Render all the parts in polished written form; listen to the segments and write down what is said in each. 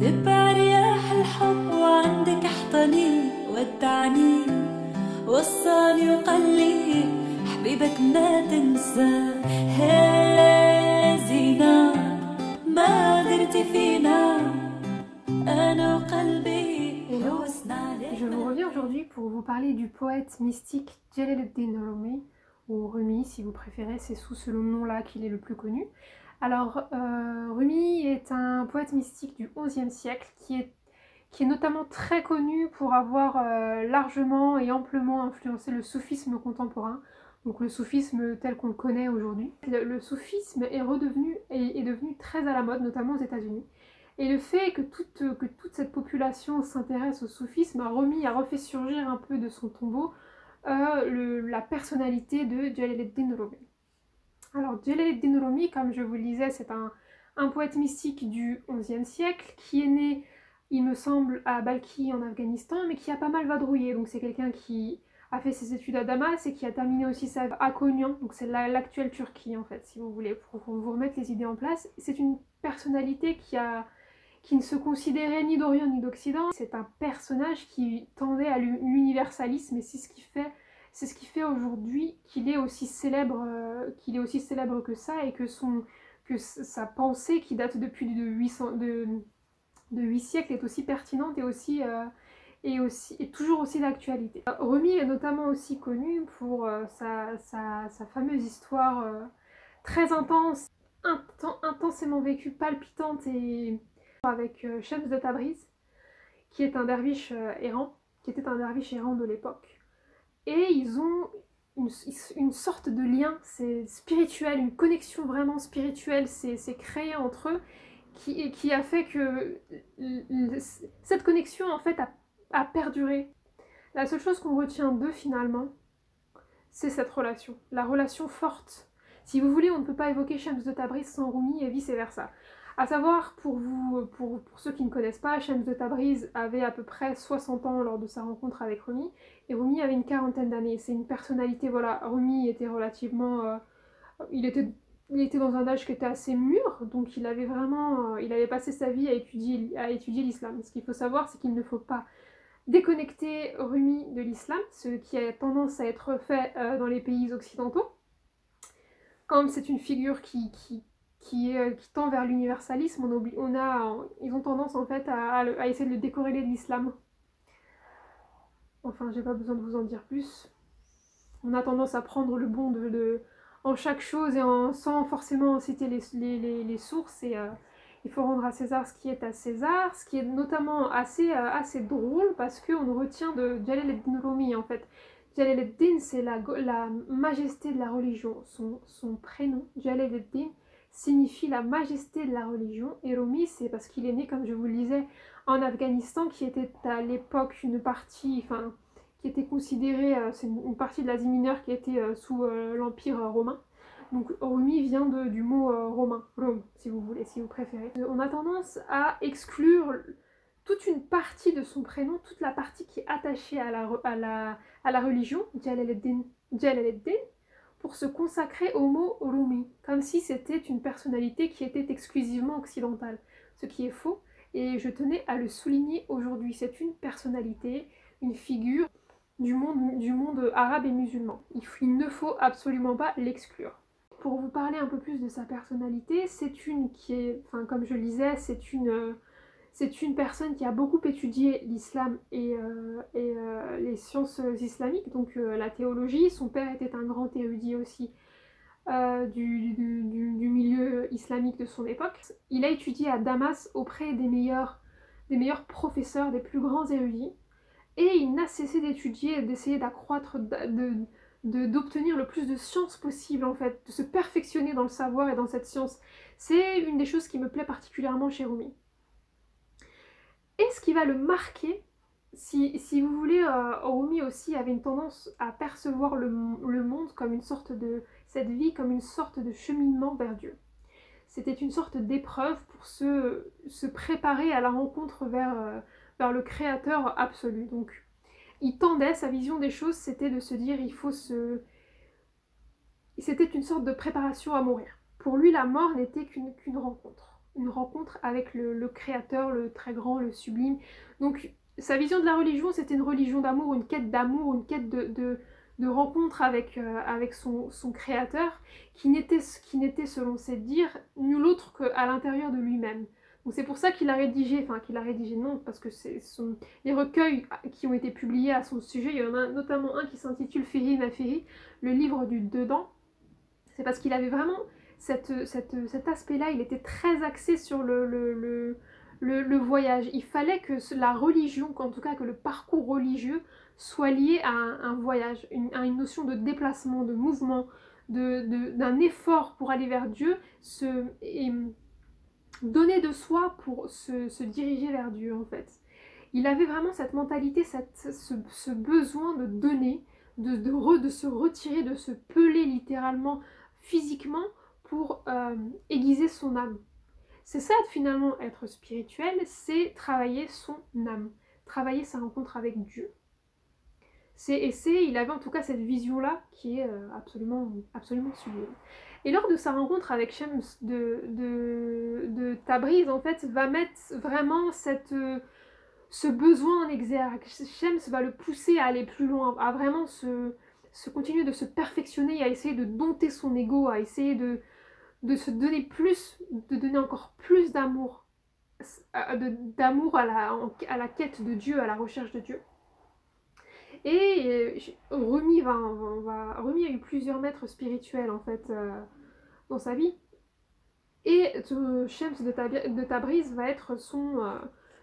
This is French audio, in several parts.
تبع رياح الحب وعندك احضني ودعني وصاني وقال لي حبيبك ما تنسى. هي زينة ما درتي فينا أنا وقلبي حوسنا عليك. Je vous reviens aujourd'hui pour vous parler du poète mystique Jalaluddin Rumi, ou Rumi si vous préférez, c'est sous ce nom-là qu'il est le plus connu. Alors, Rumi est un poète mystique du XIe siècle qui est notamment très connu pour avoir largement et amplement influencé le soufisme contemporain, donc le soufisme tel qu'on le connaît aujourd'hui. Le soufisme est devenu très à la mode, notamment aux États-Unis. Et le fait que toute cette population s'intéresse au soufisme a refait surgir un peu de son tombeau la personnalité de Jalaluddin Rumi. Alors Jalaluddin Rumi, comme je vous le disais, c'est un poète mystique du XIe siècle qui est né, il me semble, à Balkhi en Afghanistan, mais qui a pas mal vadrouillé. Donc c'est quelqu'un qui a fait ses études à Damas et qui a terminé aussi sa vie à Konya, donc c'est l'actuelle Turquie en fait, si vous voulez, pour vous remettre les idées en place. C'est une personnalité qui ne se considérait ni d'Orient ni d'Occident. C'est un personnage qui tendait à l'universalisme et c'est ce qui fait aujourd'hui qu'il est aussi célèbre que ça et que sa pensée qui date depuis de 8 siècles est aussi pertinente et toujours aussi d'actualité. Rumi est notamment aussi connu pour sa fameuse histoire très intense, intensément vécue, palpitante et avec Shams de Tabriz, qui est un derviche errant, qui était un derviche errant de l'époque. Et ils ont une sorte de lien, c'est spirituel, une connexion vraiment spirituelle, c'est créé entre eux, qui a fait que cette connexion en fait a perduré. La seule chose qu'on retient d'eux finalement, c'est cette relation, la relation forte. Si vous voulez, on ne peut pas évoquer Shams de Tabriz sans Rumi et vice versa. A savoir, pour ceux qui ne connaissent pas, Shams de Tabriz avait à peu près 60 ans lors de sa rencontre avec Rumi, et Rumi avait une quarantaine d'années. C'est une personnalité, voilà, Rumi était relativement... il était dans un âge qui était assez mûr, donc il avait passé sa vie à étudier l'islam. Ce qu'il faut savoir, c'est qu'il ne faut pas déconnecter Rumi de l'islam, ce qui a tendance à être fait dans les pays occidentaux. Comme c'est une figure qui tend vers l'universalisme, ils ont tendance en fait à essayer de le décorréler de l'islam. Enfin, j'ai pas besoin de vous en dire plus. On a tendance à prendre le bon en chaque chose et sans forcément citer les sources. Et il faut rendre à César ce qui est à César, ce qui est notamment assez drôle parce qu'on retient de Jalaluddin Rumi en fait. Jalaluddin, c'est la majesté de la religion. Son prénom, Jalaluddin, signifie la majesté de la religion, et Rumi c'est parce qu'il est né, comme je vous le disais, en Afghanistan, qui était à l'époque une partie, enfin, qui était considérée, c'est une partie de l'Asie mineure qui était sous l'Empire romain. Donc Rumi vient du mot romain, Rome, si vous voulez, si vous préférez. On a tendance à exclure toute une partie de son prénom, toute la partie qui est attachée à la religion, Jalaluddin, pour se consacrer au mot Rumi, comme si c'était une personnalité qui était exclusivement occidentale, ce qui est faux, et je tenais à le souligner aujourd'hui. C'est une personnalité, une figure du monde arabe et musulman. Il ne faut absolument pas l'exclure. Pour vous parler un peu plus de sa personnalité, comme je le disais, c'est une personne qui a beaucoup étudié l'islam et les sciences islamiques, donc la théologie. Son père était un grand érudit aussi du milieu islamique de son époque. Il a étudié à Damas auprès des meilleurs professeurs, des plus grands érudits, et il n'a cessé d'étudier, d'essayer d'accroître, d'obtenir le plus de sciences possible en fait, de se perfectionner dans le savoir et dans cette science. C'est une des choses qui me plaît particulièrement chez Rumi. Et ce qui va le marquer, si vous voulez, Rumi aussi avait une tendance à percevoir le monde comme cette vie comme une sorte de cheminement vers Dieu. C'était une sorte d'épreuve pour se préparer à la rencontre vers le Créateur absolu. Donc il tendait, sa vision des choses, c'était de se dire, c'était une sorte de préparation à mourir. Pour lui, la mort n'était qu'une rencontre. une rencontre avec le Créateur, le très grand, le sublime. Donc sa vision de la religion, c'était une religion d'amour, une quête de rencontre avec, avec son Créateur, qui n'était selon ses dires nul autre qu'à l'intérieur de lui-même. Donc c'est pour ça qu'il a rédigé, non, parce que les recueils qui ont été publiés à son sujet, il y en a notamment un qui s'intitule Féri Naféri, le livre du dedans. C'est parce qu'il avait vraiment cet aspect-là, il était très axé sur le voyage. Il fallait que la religion, en tout cas que le parcours religieux, soit lié à un voyage, à une notion de déplacement, de mouvement, d'un effort pour aller vers Dieu, et donner de soi pour se diriger vers Dieu en fait. Il avait vraiment cette mentalité, ce besoin de donner, de se retirer, de se peler littéralement, physiquement, pour aiguiser son âme. C'est ça finalement être spirituel, c'est travailler son âme, travailler sa rencontre avec Dieu. Il avait en tout cas cette vision-là qui est absolument sublime. Et lors de sa rencontre avec Shems de Tabriz, en fait, va mettre vraiment ce besoin en exergue. Shems va le pousser à aller plus loin, à vraiment se continuer de se perfectionner, à essayer de dompter son ego, à essayer de se donner plus, de donner encore plus d'amour, d'amour à la quête de Dieu, à la recherche de Dieu. Et Rumi a eu plusieurs maîtres spirituels en fait dans sa vie. Et Shems de Tabriz va être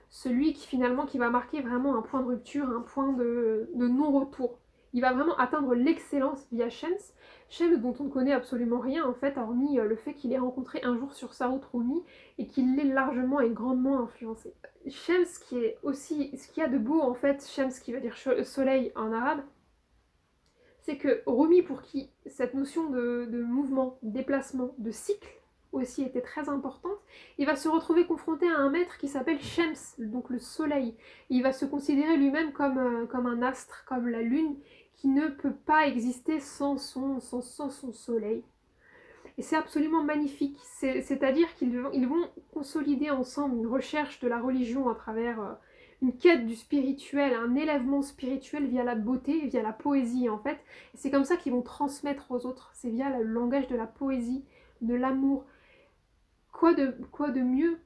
celui qui va marquer vraiment un point de rupture, un point de non-retour. Il va vraiment atteindre l'excellence via Shems dont on ne connaît absolument rien en fait, hormis le fait qu'il ait rencontré un jour sur sa route Rumi et qu'il l'ait largement et grandement influencé. Shems qui est aussi, ce qu'il y a de beau en fait, Shems qui veut dire soleil en arabe, c'est que Rumi, pour qui cette notion de mouvement, de déplacement, de cycle aussi était très importante, il va se retrouver confronté à un maître qui s'appelle Shems, donc le soleil. Il va se considérer lui-même comme un astre, comme la lune, qui ne peut pas exister sans son soleil. Et c'est absolument magnifique, c'est-à-dire qu'ils vont consolider ensemble une recherche de la religion à travers une quête du spirituel, un élèvement spirituel via la beauté, via la poésie en fait. Et c'est comme ça qu'ils vont transmettre aux autres, c'est via le langage de la poésie, de l'amour. Quoi de mieux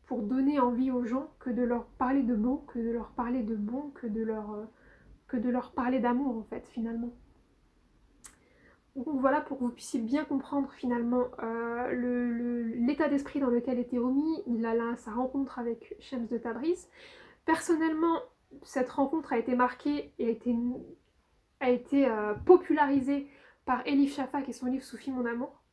pour donner envie aux gens que de leur parler de beau, que de leur parler de bon, que de leur parler d'amour en fait finalement. Donc voilà, pour que vous puissiez bien comprendre finalement l'état d'esprit dans lequel était Rumi, sa rencontre avec Shems de Tabriz. Personnellement, cette rencontre a été marquée et a été popularisée par Elif Shafak et son livre Soufi mon amour,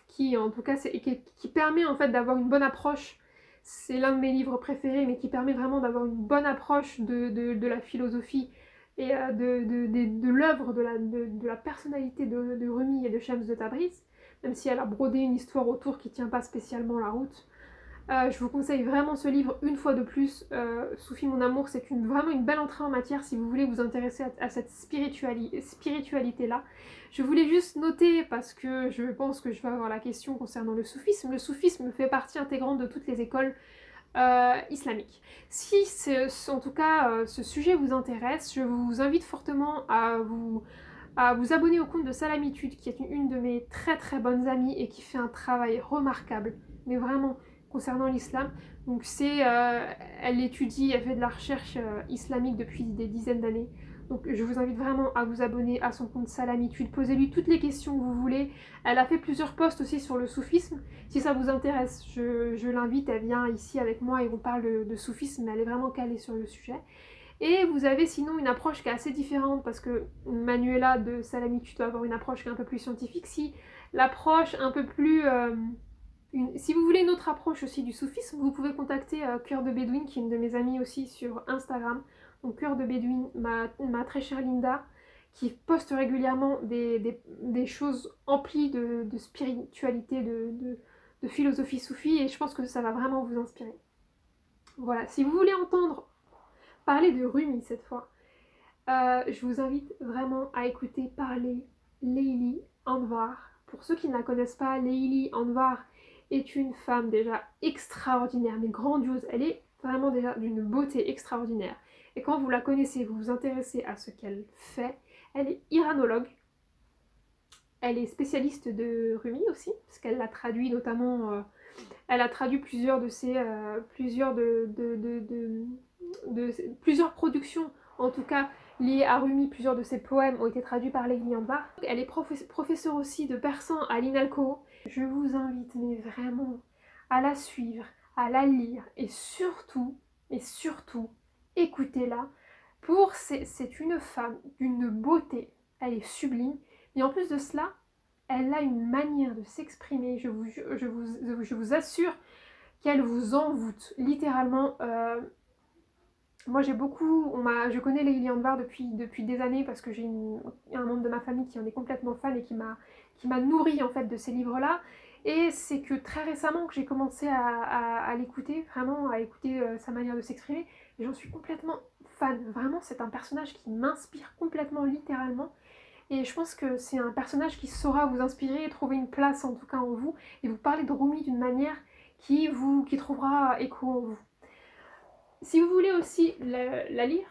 qui en tout cas qui permet en fait d'avoir une bonne approche. C'est l'un de mes livres préférés, mais qui permet vraiment d'avoir une bonne approche de la philosophie et de l'œuvre, de la personnalité de Rumi et de Shems de Tabriz, même si elle a brodé une histoire autour qui ne tient pas spécialement la route. Je vous conseille vraiment ce livre une fois de plus. Soufi mon amour, c'est vraiment une belle entrée en matière si vous voulez vous intéresser à cette spiritualité-là. Je voulais juste noter, parce que je pense que je vais avoir la question concernant le soufisme. Le soufisme fait partie intégrante de toutes les écoles islamique. Si en tout cas ce sujet vous intéresse, je vous invite fortement à vous abonner au compte de Salamitude, qui est une de mes très très bonnes amies et qui fait un travail remarquable, mais vraiment concernant l'islam. Donc elle étudie, elle fait de la recherche islamique depuis des dizaines d'années. Donc je vous invite vraiment à vous abonner à son compte Salamitude, posez-lui toutes les questions que vous voulez. Elle a fait plusieurs posts aussi sur le soufisme. Si ça vous intéresse, je l'invite, elle vient ici avec moi et on parle de soufisme, mais elle est vraiment calée sur le sujet. Et vous avez sinon une approche qui est assez différente, parce que Manuela de Salamitude doit avoir une approche qui est un peu plus scientifique. Si l'approche un peu plus... si vous voulez une autre approche aussi du soufisme, vous pouvez contacter Cœur de Bédouine, qui est une de mes amies aussi sur Instagram. Donc Cœur de Bédouine, ma très chère Linda, qui poste régulièrement des choses emplies de spiritualité, de philosophie soufie, et je pense que ça va vraiment vous inspirer. Voilà, si vous voulez entendre parler de Rumi cette fois, je vous invite vraiment à écouter parler Leili Anvar. Pour ceux qui ne la connaissent pas, Leili Anvar est une femme déjà extraordinaire, mais grandiose. Elle est vraiment déjà d'une beauté extraordinaire. Et quand vous la connaissez, vous vous intéressez à ce qu'elle fait, elle est iranologue. Elle est spécialiste de Rumi aussi, parce qu'elle l'a traduit notamment, elle a traduit plusieurs de ses, plusieurs productions, en tout cas liées à Rumi, plusieurs de ses poèmes ont été traduits par Lady Yamba. Elle est professeure aussi de persan à l'INALCO. Je vous invite mais vraiment à la suivre, à la lire et surtout, écoutez-la. C'est une femme d'une beauté, elle est sublime. Et en plus de cela, elle a une manière de s'exprimer, je vous assure qu'elle vous envoûte, littéralement. Moi j'ai beaucoup, je connais Lady Anbar depuis des années parce que j'ai un membre de ma famille qui en est complètement fan et qui m'a nourri en fait de ces livres-là. Et c'est que très récemment que j'ai commencé à l'écouter, vraiment à écouter sa manière de s'exprimer. Et j'en suis complètement fan, vraiment c'est un personnage qui m'inspire complètement, littéralement. Et je pense que c'est un personnage qui saura vous inspirer et trouver une place en tout cas en vous et vous parler de Rumi d'une manière qui trouvera écho en vous. Si vous voulez aussi la lire,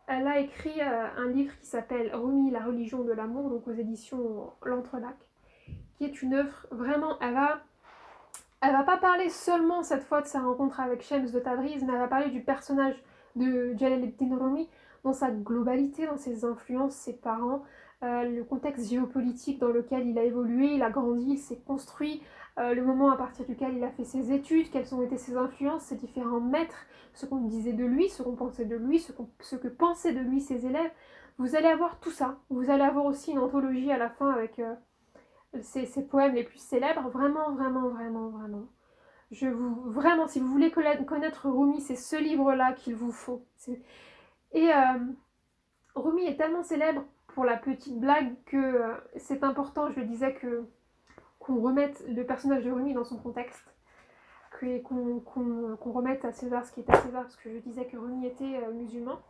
elle a écrit un livre qui s'appelle Rumi, la religion de l'amour, donc aux éditions L'Entrelac, qui est une œuvre vraiment, elle va pas parler seulement cette fois de sa rencontre avec Shams de Tabriz, mais elle va parler du personnage de Jalaluddin Rumi dans sa globalité, dans ses influences, ses parents, le contexte géopolitique dans lequel il a évolué, il a grandi, il s'est construit, le moment à partir duquel il a fait ses études, quelles ont été ses influences, ses différents maîtres, ce qu'on disait de lui, ce qu'on pensait de lui, ce que pensaient de lui ses élèves. Vous allez avoir tout ça. Vous allez avoir aussi une anthologie à la fin avec ses poèmes les plus célèbres. Vraiment, vraiment, vraiment, vraiment. Vraiment, si vous voulez connaître Rumi, c'est ce livre-là qu'il vous faut. Et Rumi est tellement célèbre pour la petite blague que c'est important, je le disais, qu'on remette le personnage de Rumi dans son contexte, qu'on remette à César ce qui est à César, parce que je disais que Rumi était musulman.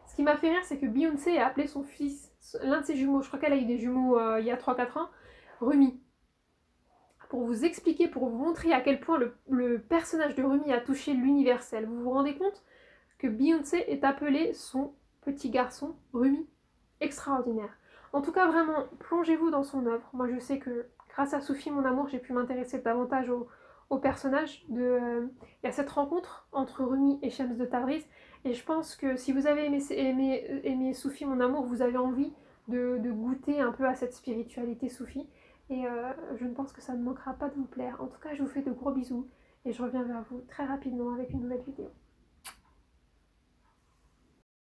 Ce qui m'a fait rire, c'est que Beyoncé a appelé son fils, l'un de ses jumeaux, je crois qu'elle a eu des jumeaux il y a 3-4 ans, Rumi. Pour vous expliquer, pour vous montrer à quel point le personnage de Rumi a touché l'universel. Vous vous rendez compte que Beyoncé est appelée son petit garçon Rumi? Extraordinaire. En tout cas, vraiment, plongez-vous dans son œuvre. Moi, je sais que grâce à Soufi, mon amour, j'ai pu m'intéresser davantage au personnage. Il y a cette rencontre entre Rumi et Shams de Tabriz. Et je pense que si vous avez aimé Soufi, mon amour, vous avez envie de goûter un peu à cette spiritualité Soufi. Et je ne pense que ça ne manquera pas de vous plaire. En tout cas, je vous fais de gros bisous. Et je reviens vers vous très rapidement avec une nouvelle vidéo.